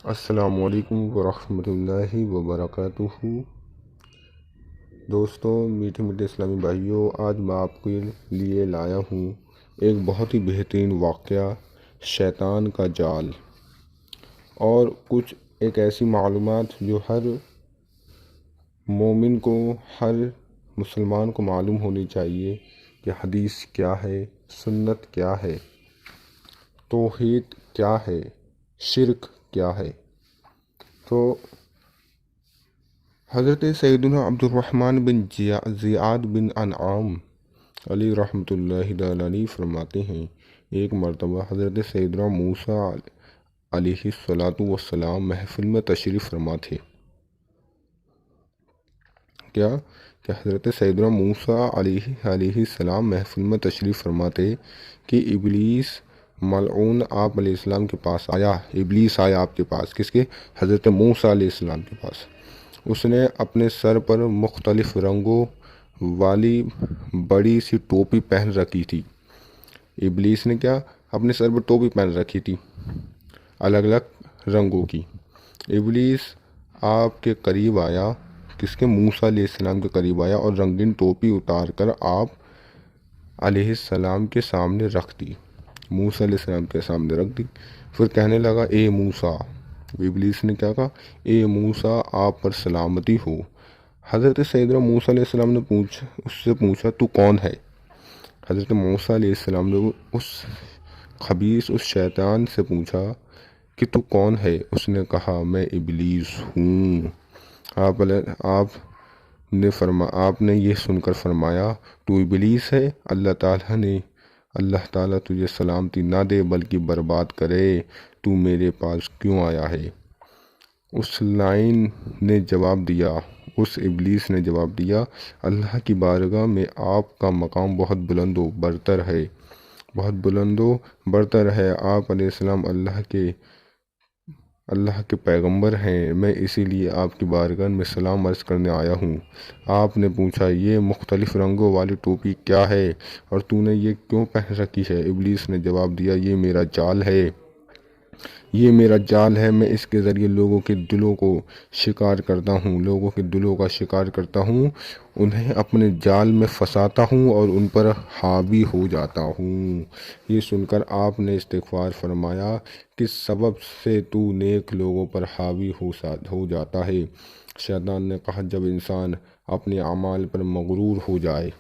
السلام علیکم ورحمۃ اللہ وبرکاتہ۔ دوستوں، میٹھے میٹھے اسلامی بھائیوں، آج میں آپ کے لیے لایا ہوں ایک بہت ہی بہترین واقعہ، شیطان کا جال، اور کچھ ایک ایسی معلومات جو ہر مومن کو، ہر مسلمان کو معلوم ہونی چاہیے کہ حدیث کیا ہے، سنت کیا ہے، توحید کیا ہے، شرک کیا ہے۔ تو حضرت سیدنا عبد الرحمن بن زیاد بن انعام علی رحمۃ اللہ علیہ فرماتے ہیں، ایک مرتبہ حضرت سیدنا موسیٰ علیہ السلام محفل میں تشریف فرما تھے۔ کہ حضرت سیدنا موسیٰ علیہ السلام محفل میں تشریف فرما تھے کہ ابلیس ملعون آپ علیہ السلام کے پاس آیا۔ ابلیس آیا آپ کے پاس، کس کے؟ حضرت موسیٰ علیہ السلام کے پاس۔ اس نے اپنے سر پر مختلف رنگوں والی بڑی سی ٹوپی پہن رکھی تھی۔ ابلیس نے کیا؟ اپنے سر پر ٹوپی پہن رکھی تھی الگ الگ رنگوں کی۔ ابلیس آپ کے قریب آیا، کس کے؟ موسیٰ علیہ السلام کے قریب آیا اور رنگین ٹوپی اتار کر آپ علیہ السلام کے سامنے رکھ دی۔ موسیٰ علیہ السلام کے سامنے رکھ دی۔ پھر کہنے لگا، اے موسیٰ۔ ابلیس نے کیا کہا؟ اے موسیٰ، آپ پر سلامتی ہو۔ حضرت سیدنا موسیٰ علیہ السلام نے اس سے پوچھا، تو کون ہے؟ حضرت موسیٰ علیہ السلام نے اس خبیث، اس شیطان سے پوچھا کہ تو کون ہے؟ اس نے کہا، میں ابلیس ہوں۔ آپ نے یہ سن کر فرمایا، تو ابلیس ہے؟ اللہ تعالیٰ تجھے سلامتی نہ دے بلکہ برباد کرے، تو میرے پاس کیوں آیا ہے؟ اس لائن نے جواب دیا، اس ابلیس نے جواب دیا، اللہ کی بارگاہ میں آپ کا مقام بہت بلند و برتر ہے، بہت بلند و برتر ہے۔ آپ علیہ السلام اللہ کے پیغمبر ہیں، میں اسی لیے آپ کی بارگاہ میں سلام عرض کرنے آیا ہوں۔ آپ نے پوچھا، یہ مختلف رنگوں والی ٹوپی کیا ہے اور تو نے یہ کیوں پہن رکھی ہے؟ ابلیس نے جواب دیا، یہ میرا جال ہے، یہ میرا جال ہے، میں اس کے ذریعے لوگوں کے دلوں کو شکار کرتا ہوں، لوگوں کے دلوں کا شکار کرتا ہوں، انہیں اپنے جال میں پھنساتا ہوں اور ان پر حاوی ہو جاتا ہوں۔ یہ سن کر آپ نے استغفار فرمایا، کس سبب سے تو نیک لوگوں پر حاوی ہو جاتا ہے؟ شیطان نے کہا، جب انسان اپنے اعمال پر مغرور ہو جائے،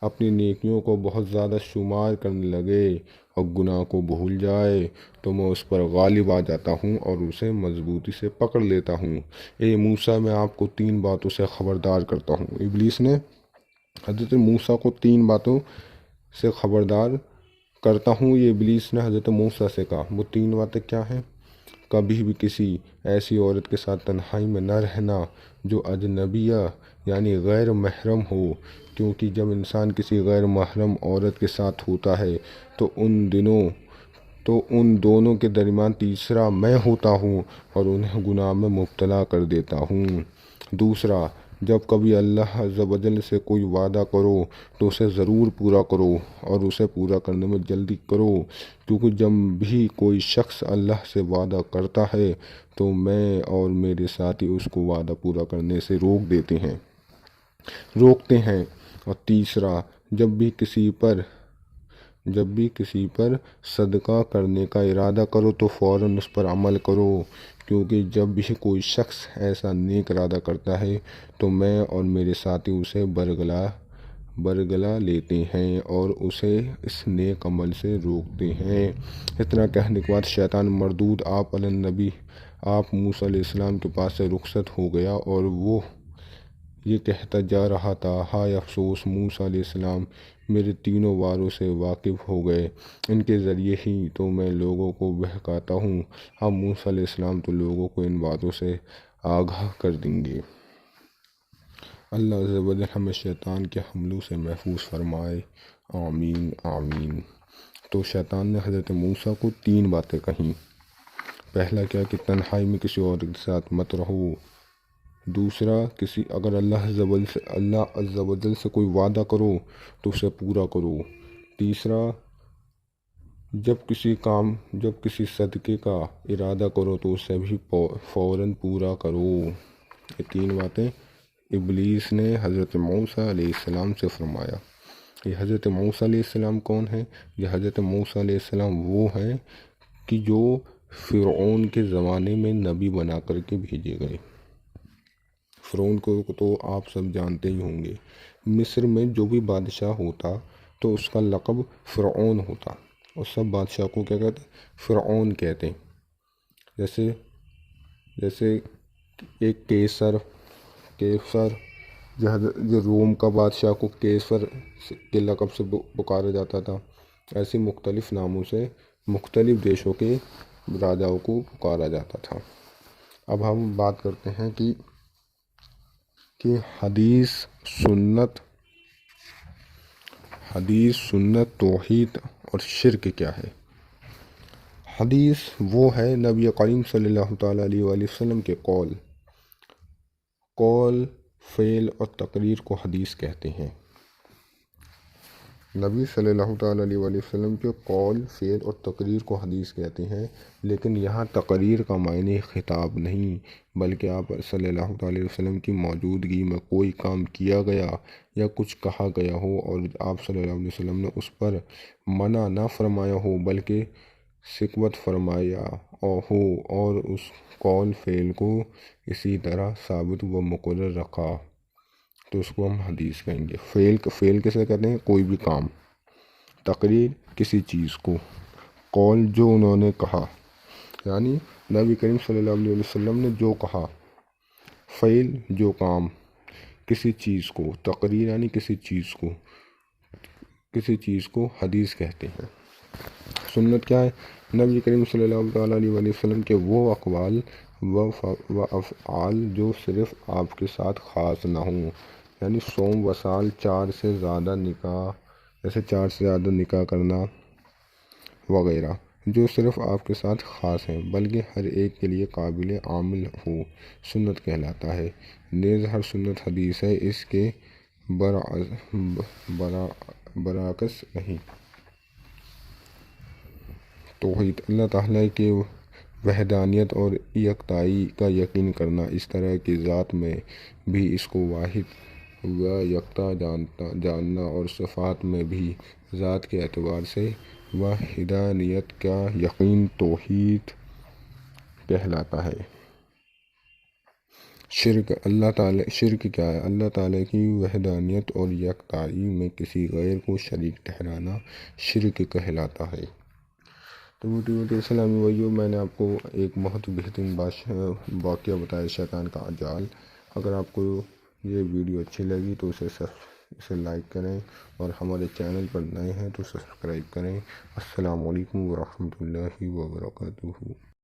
اپنی نیکیوں کو بہت زیادہ شمار کرنے لگے اور گناہ کو بھول جائے، تو میں اس پر غالب آ جاتا ہوں اور اسے مضبوطی سے پکڑ لیتا ہوں۔ اے موسیٰ، میں آپ کو 3 باتوں سے خبردار کرتا ہوں۔ ابلیس نے حضرت موسیٰ کو 3 باتوں سے خبردار کرتا ہوں، یہ ابلیس نے حضرت موسیٰ سے کہا۔ وہ 3 باتیں کیا ہیں؟ کبھی بھی کسی ایسی عورت کے ساتھ تنہائی میں نہ رہنا جو اجنبیہ یعنی غیر محرم ہو، کیونکہ جب انسان کسی غیر محرم عورت کے ساتھ ہوتا ہے تو ان دونوں کے درمیان تیسرا میں ہوتا ہوں اور انہیں گناہ میں مبتلا کر دیتا ہوں۔ دوسرا، جب کبھی اللہ عز و جل سے کوئی وعدہ کرو تو اسے ضرور پورا کرو اور اسے پورا کرنے میں جلدی کرو، کیونکہ جب بھی کوئی شخص اللہ سے وعدہ کرتا ہے تو میں اور میرے ساتھی اس کو وعدہ پورا کرنے سے روکتے ہیں۔ اور تیسرا، جب بھی کسی پر صدقہ کرنے کا ارادہ کرو تو فوراً اس پر عمل کرو، کیونکہ جب بھی کوئی شخص ایسا نیک ارادہ کرتا ہے تو میں اور میرے ساتھی اسے برگلا لیتے ہیں اور اسے اس نیک عمل سے روکتے ہیں۔ اتنا کہنے کے بعد شیطان مردود آپ موسیٰ علیہ السلام کے پاس سے رخصت ہو گیا اور وہ یہ کہتا جا رہا تھا، ہائے افسوس، موسیٰ علیہ السلام میرے تینوں واروں سے واقف ہو گئے، ان کے ذریعے ہی تو میں لوگوں کو بہکاتا ہوں، اب موسیٰ علیہ السلام تو لوگوں کو ان باتوں سے آگاہ کر دیں گے۔ اللہ عز و جل ہمیں شیطان کے حملوں سے محفوظ فرمائے، آمین آمین۔ تو شیطان نے حضرت موسیٰ کو 3 باتیں کہیں۔ پہلا کیا کہ تنہائی میں کسی اور کے ساتھ مت رہو۔ دوسرا، اگر اللہ عز و جل سے کوئی وعدہ کرو تو اسے پورا کرو۔ تیسرا، جب کسی صدقے کا ارادہ کرو تو اسے بھی فوراً پورا کرو۔ یہ 3 باتیں ابلیس نے حضرت موسیٰ علیہ السلام سے فرمایا۔ یہ حضرت موسیٰ علیہ السلام کون ہیں؟ یہ حضرت موسیٰ علیہ السلام وہ ہیں کہ جو فرعون کے زمانے میں نبی بنا کر کے بھیجے گئے۔ فرعون کو تو آپ سب جانتے ہی ہوں گے۔ مصر میں جو بھی بادشاہ ہوتا تو اس کا لقب فرعون ہوتا، اور سب بادشاہ کو کیا کہتے؟ فرعون کہتے ہیں۔ جیسے ایک کیسر جو روم کا بادشاہ کو کیسر کے لقب سے پکارا جاتا تھا، ایسے مختلف ناموں سے مختلف دیشوں کے راجاؤں کو پکارا جاتا تھا۔ اب ہم بات کرتے ہیں کہ حدیث سنت توحید اور شرک کیا ہے۔ حدیث وہ ہے نبی کریم صلی اللہ تعالیٰ علیہ وآلہ وسلم کے قول، فعل اور تقریر کو حدیث کہتے ہیں۔ نبی صلی اللہ تعالیٰ علیہ وآلہ وسلم کے قول، فعل اور تقریر کو حدیث کہتے ہیں، لیکن یہاں تقریر کا معنی خطاب نہیں، بلکہ آپ صلی اللہ تعالیٰ علیہ وسلم کی موجودگی میں کوئی کام کیا گیا یا کچھ کہا گیا ہو اور آپ صلی اللہ علیہ وسلم نے اس پر منع نہ فرمایا ہو بلکہ سکوت فرمایا ہو اور اس قول فعل کو اسی طرح ثابت و مقرر رکھا تو اس کو ہم حدیث کہیں گے۔ فعل کسے کہتے ہیں؟ کوئی بھی کام۔ تقریر کسی چیز کو۔ قول جو انہوں نے کہا، یعنی نبی کریم صلی اللہ علیہ وسلم نے جو کہا۔ فعل جو کام کسی چیز کو۔ تقریر یعنی کسی چیز کو حدیث کہتے ہیں۔ سنت کیا ہے؟ نبی کریم صلی اللہ تعالیٰ علیہ وسلم کے وہ اقوال و افعال جو صرف آپ کے ساتھ خاص نہ ہوں، یعنی صوم، وصال، 4 سے زیادہ نکاح کرنا وغیرہ، جو صرف آپ کے ساتھ خاص ہیں بلکہ ہر ایک کے لیے قابل عمل ہو، سنت کہلاتا ہے۔ نیز ہر سنت حدیث ہے، اس کے برعکس نہیں۔ توحید، اللہ تعالیٰ کے وحدانیت اور یکتائی کا یقین کرنا، اس طرح کی ذات میں بھی اس کو واحد و یکتا جاننا اور صفات میں بھی ذات کے اعتبار سے وحدانیت کا یقین توحید کہلاتا ہے۔ شرک کیا ہے؟ اللہ تعالیٰ کی وحدانیت اور یکتائی میں کسی غیر کو شریک ٹھہرانا شرک کہلاتا ہے۔ تو میٹھے اسلامی بھائیو، میں نے آپ کو ایک بہت بہترین واقعہ بتایا، شیطان کا جال۔ اگر آپ کو یہ ویڈیو اچھی لگی تو اسے لائک کریں، اور ہمارے چینل پر نئے ہیں تو سبسکرائب کریں۔ السلام علیکم ورحمۃ اللہ وبرکاتہ۔